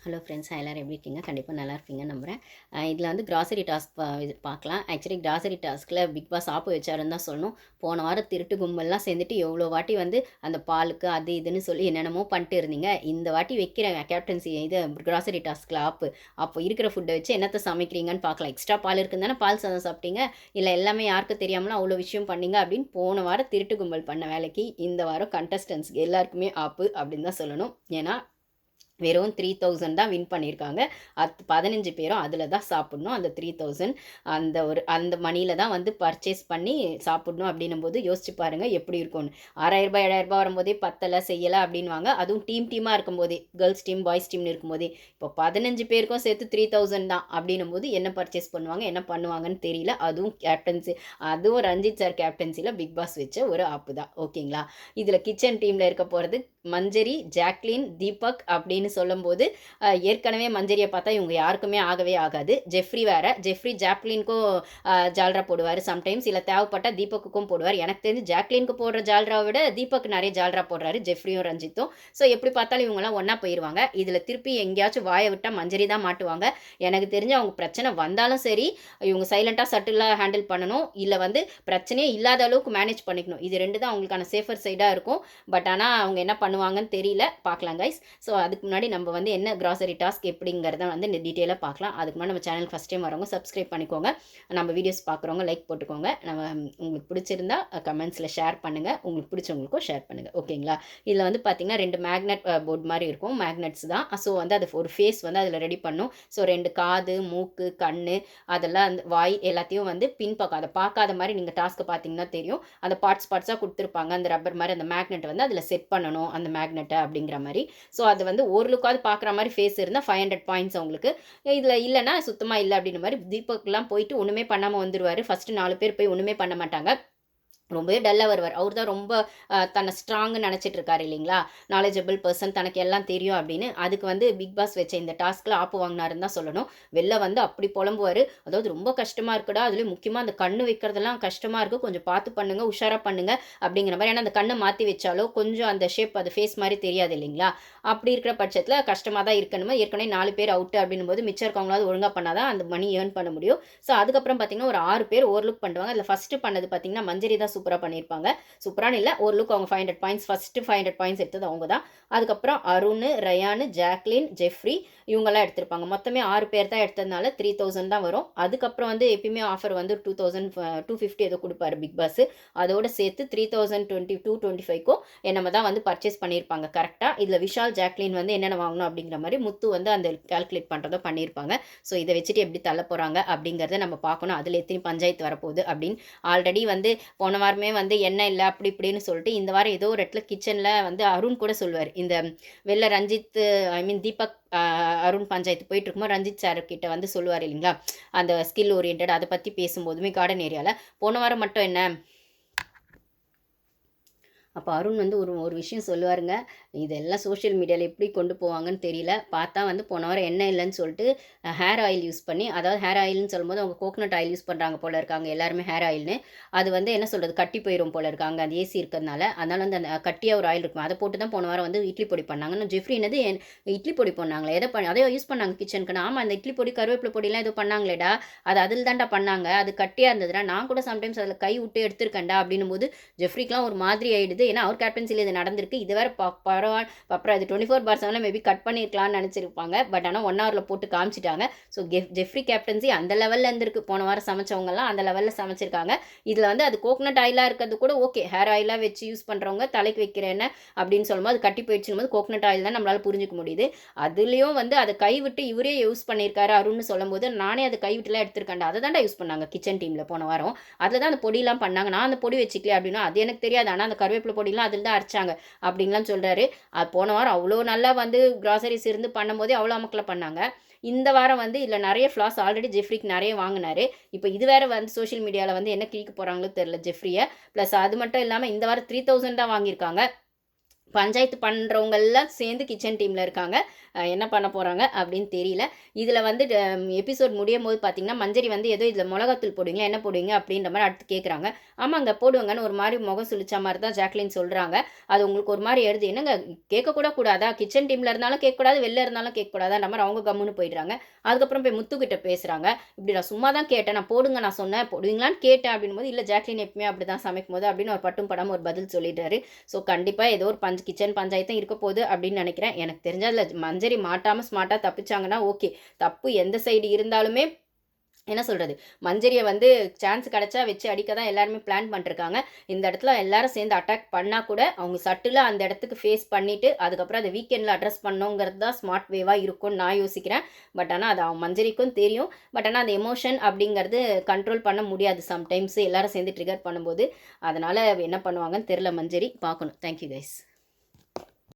Hello friends, எல்லோரும் எப்படி இருக்கீங்க? கண்டிப்பாக நல்லா இருப்பீங்கன்னு நம்புகிறேன். இதில் வந்து கிராசரி டாஸ்க் இது பார்க்கலாம். ஆக்சுவலி கிராசரி டாஸ்கில் பிக் பாஸ் ஆப்பு வச்சாருன்னு தான் சொல்லணும். போன வாரம் திருட்டு கும்பல்லாம் சேர்ந்துட்டு எவ்வளோ வாட்டி வந்து அந்த பாலுக்கு அது இதுன்னு சொல்லி என்னென்னமோ பண்ணிட்டு இருந்தீங்க. இந்த வாட்டி வைக்கிறேன் கேப்டன்சி இது கிராசரி டாஸ்கில் ஆப்பு. அப்போ இருக்கிற ஃபுட்டை வச்சு என்னத்தை சமைக்கிறீங்கன்னு பார்க்கலாம். எக்ஸ்ட்ரா பால் இருக்குன்னு தானே பால் சாதம் சாப்பிட்டீங்க, இல்லை எல்லாமே யாருக்கும் தெரியாமலாம் அவ்வளோ விஷயம் பண்ணீங்க அப்படின்னு போன வாரம் திருட்டு கும்பல் பண்ண வேலைக்கு இந்த வாரம் கண்டஸ்டன்ஸ் எல்லாருக்குமே ஆப்பு அப்படின்னு தான் சொல்லணும். ஏன்னா வெறும் 3000 தான் வின் பண்ணியிருக்காங்க. 15 பேரும் அதில் தான் சாப்பிட்ணும். அந்த 3000 அந்த மணியில் தான் வந்து பர்ச்சேஸ் பண்ணி சாப்பிட்ணும் அப்படின்னும்போது யோசிச்சு பாருங்கள் எப்படி இருக்கும்னு. ரூ. 6000 ரூ. 7000 வரும்போதே பத்தலை செய்யலை அப்படின்வாங்க. அதுவும் டீமாக இருக்கும்போதே, கேர்ள்ஸ் டீம் பாய்ஸ் டீம்னு இருக்கும்போதே இப்போ 15 பேருக்கும் சேர்த்து 3000 தான் அப்படின்னும்போது என்ன பர்ச்சேஸ் பண்ணுவாங்க, என்ன பண்ணுவாங்கன்னு தெரியல. அதுவும் ரஞ்சித் சார் கேப்டன்சியில் பிக் பாஸ் வச்ச ஒரு ஆப்பு தான். ஓகேங்களா? இதில் கிச்சன் டீமில் இருக்க போகிறது மஞ்சரி, ஜாக்லின், தீபக் அப்படின்னு சொல்லும்போது ஏற்கனவே மஞ்சரியை பார்த்தா இவங்க யாருக்குமே ஆகவே ஆகாது. ஜெஃப்ரி ஜாக்லினுக்கும் ஜால்ரா போடுவார் சம்டைம்ஸ், இல்லை தேவைப்பட்டால் தீபக்குக்கும் போடுவார். எனக்கு தெரிஞ்சு ஜாக்லினுக்கு போடுற ஜால்ராவை விட தீபக் நிறைய ஜால்ரா போடுறாரு, ஜெஃப்ரியும் ரஞ்சித்தும். ஸோ எப்படி பார்த்தாலும் இவங்கெல்லாம் ஒன்றா போயிடுவாங்க. இதில் திருப்பி எங்கேயாச்சும் வாயை விட்டால் மஞ்சரி தான் மாட்டுவாங்க. எனக்கு தெரிஞ்சு அவங்க பிரச்சனை வந்தாலும் சரி, இவங்க சைலண்ட்டாக சட்டிலாக ஹேண்டில் பண்ணணும், இல்லை வந்து பிரச்சனையே இல்லாத அளவுக்கு மேனேஜ் பண்ணிக்கணும். இது ரெண்டு தான் அவங்களுக்கான சேஃபர் சைடாக இருக்கும். பட் ஆனால் அவங்க என்ன பண்ணுவாங்கன்னு தெரியல, பார்க்கலாம் கைஸ். ஸோ அதுக்கு முன்னாடி நம்ம வந்து என்ன கிராசரி டாஸ்க் எப்படிங்கிறத வந்து இந்த டீட்டெயிலாக பார்க்கலாம். அதுக்கு முன்னாடி நம்ம சேனல் ஃபஸ்ட் டைம் வரவங்க சப்ஸ்கிரைப் பண்ணிக்கோங்க. நம்ம வீடியோஸ் பார்க்குறவங்க லைக் போட்டுக்கோங்க. உங்களுக்கு பிடிச்சிருந்தா கமெண்ட்ஸில் ஷேர் பண்ணுங்கள், உங்களுக்கு பிடிச்சவங்களுக்கும் ஷேர் பண்ணுங்கள். ஓகேங்களா? இதில் வந்து பார்த்திங்கன்னா 2 மேக்னெட் போர்டு மாதிரி இருக்கும், மேக்னெட்ஸ் தான். ஸோ வந்து அது ஒரு ஃபேஸ் வந்து அதில் ரெடி பண்ணும். ஸோ 2 காது, மூக்கு, கண், அதெல்லாம் அந்த வாய் எல்லாத்தையும் வந்து பின்பக்கம் அதை பார்க்காத மாதிரி நீங்கள் டாஸ்க்கை பார்த்தீங்கன்னா தெரியும். அந்த பார்ட்ஸாக கொடுத்துருப்பாங்க. அந்த ரப்பர் மாதிரி அந்த மேக்னெட் வந்து அதில் செட் பண்ணணும், அந்த மேக்னெட்டை அப்படிங்கிற மாதிரி. ஸோ அது வந்து ஒரு லுக்காவது பார்க்குற மாதிரி ஃபேஸ் இருந்தால் 500 பாயிண்ட்ஸ் அவங்களுக்கு. இதில் இல்லைன்னா சுத்தமாக இல்லை அப்படின்ற மாதிரி தீபக்லாம் போயிட்டு ஒன்றுமே பண்ணாமல் வந்துடுவார். ஃபஸ்ட்டு 4 பேர் போய் ஒன்றுமே பண்ண மாட்டாங்க, ரொம்பவே டல்லாக வருவார். அவர் தான் ரொம்ப தன்னை ஸ்ட்ராங்னு நினச்சிட்டு இருக்காரு இல்லைங்களா, நாலேஜபிள் பர்சன், தனக்கு எல்லாம் தெரியும் அப்படின்னு. அதுக்கு வந்து பிக் பாஸ் வச்ச இந்த டாஸ்கில் ஆப்பு வாங்கினாருன்னு தான் சொல்லணும். வெளில வந்து அப்படி புலம்புவார். அதாவது ரொம்ப கஷ்டமாக இருக்குடா, அதுலேயும் முக்கியமாக அந்த கண்ணு வைக்கிறதெல்லாம் கஷ்டமாக இருக்குது, கொஞ்சம் பார்த்து பண்ணுங்கள், உஷாராக பண்ணுங்கள் அப்படிங்கிற மாதிரி. ஏன்னா அந்த கண்ணை மாற்றி வச்சாலோ கொஞ்சம் அந்த ஷேப் அது ஃபேஸ் மாதிரி தெரியாது இல்லைங்களா. அப்படி இருக்கிற பட்சத்தில் கஷ்டமாக தான் இருக்கணுமோ. ஏற்கனவே 4 பேர் அவுட்டு அப்படின்னும் போது மிச்சம் இருக்கவங்களாவது ஒழுங்காக பண்ணாதான் அந்த மணி ஏர்ன் பண்ண முடியும். ஸோ அதுக்கப்புறம் பார்த்தீங்கன்னா ஒரு 6 பேர் ஓவர்லுக் பண்ணுவாங்க. அதில் ஃபஸ்ட்டு பண்ணது பார்த்தீங்கன்னா மஞ்சரி தான் சூப்பராக பண்ணியிருப்பாங்க. சூப்பரான இல்லை, ஒரு லுக் அவங்க 500 பாயிண்ட்ஸ், ஃபஸ்ட்டு 500 பாயிண்ட்ஸ் எடுத்தது அவங்க தான். அதுக்கப்புறம் அருண், ரயானு, ஜாக்லின், ஜெஃப்ரி இவங்கெல்லாம் எடுத்திருப்பாங்க. மொத்தமே 6 பேர் தான் எடுத்ததுனால 3000 தான் வரும். அதுக்கப்புறம் வந்து எப்பயுமே ஆஃபர் வந்து 250 ஏதோ கொடுப்பாரு பிக் பாஸ். அதோட சேர்த்து 3022-25க்கும் என்னமோ தான் வந்து பர்ச்சேஸ் பண்ணியிருப்பாங்க கரெக்டாக. இதில் விஷால், ஜாக்லின் வந்து என்னென்ன வாங்கணும் அப்படிங்கிற மாதிரி முத்து வந்து அந்த கால்குலேட் பண்ணுறதோ பண்ணியிருப்பாங்க. ஸோ இதை வச்சுட்டு எப்படி தள்ள போகிறாங்க அப்படிங்கிறத நம்ம பார்க்கணும். அதில் எத்தனை பஞ்சாயத்து வரப்போகுது அப்படின்னு. ஆல்ரெடி வந்து போன வாரமே வந்து எண்ணெய் இல்லை அப்படி இப்படின்னு சொல்லிட்டு இந்த வாரம் ஏதோ ஒரு இடத்துல கிச்சனில் வந்து அருண் கூட சொல்லுவார். இந்த வெளில ரஞ்சித் தீபக் அருண் பஞ்சாயத்து போயிட்டு இருக்கும்போது ரஞ்சித் சார் கிட்ட வந்து சொல்லுவார் இல்லைங்களா, அந்த ஸ்கில் ஓரியன்ட் அதை பற்றி பேசும்போதுமே கார்டன் ஏரியாவில் போன வாரம் மட்டும் என்ன அப்போ அருண் வந்து ஒரு விஷயம் சொல்லுவாருங்க. இதெல்லாம் சோஷியல் மீடியாவில் எப்படி கொண்டு போவாங்கன்னு தெரியல. பார்த்தா வந்து போன வாரம் எண்ணெய் இல்லைன்னு சொல்லிட்டு ஹேர் ஆயில் யூஸ் பண்ணி, அதாவது ஹேர் ஆயில்னு சொல்லும்போது அவங்க கோகனட் ஆயில் யூஸ் பண்ணுறாங்க போல இருக்காங்க எல்லாருமே ஹேர் ஆயில்னு. அது வந்து என்ன சொல்கிறது, கட்டி போயிடும் போல இருக்காங்க அந்த ஏசி இருக்கிறதுனால. அதனால் வந்து அந்த கட்டியாக ஒரு ஆயில் இருக்கும், அதை போட்டு தான் போன வாரம் வந்து இட்லி பொடி பண்ணாங்கன்னு. ஜெஃப்ரி என்னது இட்லி பொடி பண்ணாங்களே, அதை யூஸ் பண்ணாங்க கிச்சனுக்குன்னு. ஆமாம், அந்த இட்லி பொடி கருவேப்பிலை பொடியெலாம் ஏதோ பண்ணாங்களேடா, அது அதில் தான்டா பண்ணாங்க, அது கட்டியாக இருந்ததுடா, நான் கூட சம்டைம்ஸ் அதில் கை விட்டு எடுத்துருக்கேன்டா அப்படின்னும் போது ஜெஃப்ரிக்கெலாம் ஒரு மாதிரி ஆகிடுது. ஏன்னா அவர் கேப்டன்சியில் இது நடந்திருக்கு. இது வேறு பரவாயில்ல, அப்புறம் அது 24/7 மேபி கட் பண்ணியிருக்கலாம்னு நினச்சிருப்பாங்க. பட் ஆனால் 1 ஹவரில் போட்டு காமிச்சிட்டாங்க. ஸோ ஜெஃப்ரி கேப்டன்சி அந்த லெவலில் இருந்திருக்கு. போன வாரம் சமைச்சவங்கலாம் அந்த லெவலில் சமைச்சிருக்காங்க. இதில் வந்து அது கோகனட் ஆயிலாக இருக்கிறது கூட ஓகே, ஹேர் ஆயிலாக வச்சு யூஸ் பண்ணுறவங்க தலைக்கு வைக்கிற எண்ணெய் அப்படின்னு சொல்லும்போது அது கட்டி போயிடுச்சும் போது கோகனட் ஆயில் தான் நம்மளால் புரிஞ்சிக்க முடியுது. அதுலேயும் வந்து அதை கைவிட்டு இவரே யூஸ் பண்ணியிருக்காரு அருண்னு சொல்லும்போது நானே அதை கைவிட்டுலாம் எடுத்திருக்கேன்டா, அதை தான்டா யூஸ் பண்ணாங்க கிச்சன் டீமில் போன வாரம். அதில் தான் அந்த பொடியெலாம் பண்ணாங்க. நான் அந்த பொடி வச்சுக்கல அப்படின்னா அது எனக்கு தெரியாது, ஆனால் அந்த கருவேப்பிலை பொடியெலாம் அதில் தான் அரைச்சாங்க அப்படின்லாம் சொல்கிறாரு. அது போன வாரம் அவ்வளோ நல்லா வந்து கிராசரிஸ் இருந்து பண்ணும்போதே அவ்வளோ அமக்கில் பண்ணாங்க. இந்த வாரம் வந்து இதில் நிறைய ஃப்ளாஸ் ஆல்ரெடி ஜெஃப்ரிக்கு நிறைய வாங்கினாரு. இப்போ இது வேறு வந்து சோஷியல் மீடியாவில் வந்து என்ன கிழிக்க போகிறாங்களோ தெரில ஜெஃப்ரியை. ப்ளஸ் அது மட்டும் இல்லாமல் இந்த வாரம் 3000 தான் வாங்கியிருக்காங்க. பஞ்சாயத்து பண்ணுறவங்கெல்லாம் சேர்ந்து கிச்சன் டீமில் இருக்காங்க. என்ன பண்ண போகிறாங்க அப்படின்னு தெரியல. இதில் வந்து எபிசோட் முடியும்போது பார்த்தீங்கன்னா, மஞ்சரி வந்து ஏதோ இதில் மிளகாத்தூள் போடுவீங்களா? என்ன போடுவீங்க? அப்படின்ற மாரி அடுத்து கேட்குறாங்க. ஆமாங்க போடுவேங்கன்னு ஒரு மாரி முகம் சுளிச்ச மாரி தான் ஜாக்லின் சொல்கிறாங்க. அது உங்களுக்கு ஒரு மாரி எடுது. என்னங்க கேட்கக்கூட கூடாதா? கிச்சன் டீமில் இருந்தாலும் கேட்கக்கூடாது, வெளில இருந்தாலும் கேட்கக்கூடாதான்ற மாரி அவங்க கம்முன்னு போயிடுறாங்க. அதுக்கப்புறம் போய் முத்துக்கிட்ட பேசுகிறாங்க. இப்படி நான் சும்மா தான் கேட்டேன். நான் போடுங்க நான் சொன்னேன். போடுவீங்களான்னு கேட்டேன் அப்படின்னும்போது, இல்ல ஜாக்லின் எப்பவுமே அப்படி தான் சமைக்கும்போது அப்படின்னு ஒரு பட்டும் படாம ஒரு பதில் சொல்லிடுறாரு. ஸோ கண்டிப்பாக ஏதோ ஒரு கிச்சன் பஞ்சாயத்தும் இருக்க போகுது அப்படின்னு நினைக்கிறேன். எனக்கு தெரிஞ்ச அதில் மஞ்சரி மாட்டாமல் ஸ்மார்ட்டாக தப்பிச்சாங்கன்னா ஓகே. தப்பு எந்த சைடு இருந்தாலுமே என்ன சொல்கிறது, மஞ்சரியை வந்து சான்ஸ் கிடச்சா வச்சு அடிக்க தான் எல்லாருமே பிளான் பண்ணிருக்காங்க. இந்த இடத்துல எல்லாரும் சேர்ந்து அட்டாக் பண்ணால் கூட அவங்க சட்டிலாக அந்த இடத்துக்கு ஃபேஸ் பண்ணிவிட்டு அதுக்கப்புறம் அதை வீக்கெண்டில் அட்ரஸ் பண்ணோங்கிறது தான் ஸ்மார்ட் வேவாக இருக்கும்னு நான் யோசிக்கிறேன். பட் ஆனால் அது அவன் மஞ்சரிக்கும் தெரியும். பட் ஆனால் அந்த எமோஷன் அப்படிங்கிறது கண்ட்ரோல் பண்ண முடியாது சம்டைம்ஸ் எல்லாரும் சேர்ந்து ட்ரிகர் பண்ணும்போது. அதனால் என்ன பண்ணுவாங்கன்னு தெரில மஞ்சரி. பார்க்கணும். Thank you guys.